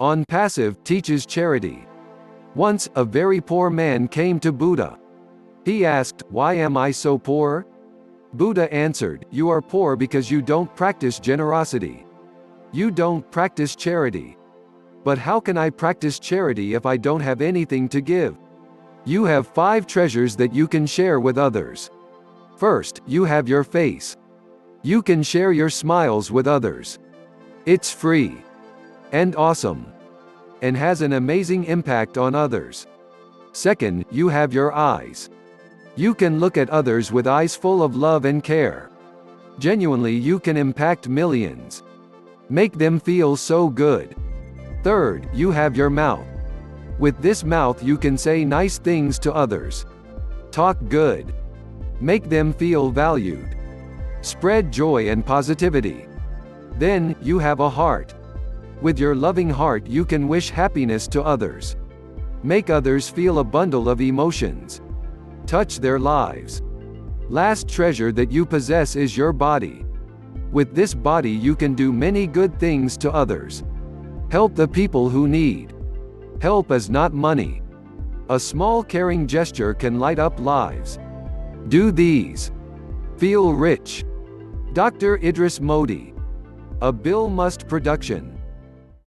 OnPassive teaches charity. Once, a very poor man came to Buddha. He asked, "Why am I so poor?" Buddha answered, "You are poor because you don't practice generosity. You don't practice charity. But how can I practice charity if I don't have anything to give? You have 5 treasures that you can share with others. First, you have your face. You can share your smiles with others. It's free. And awesome. And has an amazing impact on others. Second, you have your eyes. You can look at others with eyes full of love and care. Genuinely, you can impact millions. Make them feel so good. Third, you have your mouth. With this mouth you can say nice things to others. Talk good. Make them feel valued. Spread joy and positivity. Then, you have a heart. With your loving heart you can wish happiness to others. Make others feel a bundle of emotions. Touch their lives. Last treasure that you possess is your body. With this body you can do many good things to others. Help the people who need. Help is not money. A small caring gesture can light up lives. Do these. Feel rich. Dr. Idris Modi. A Bill Must production.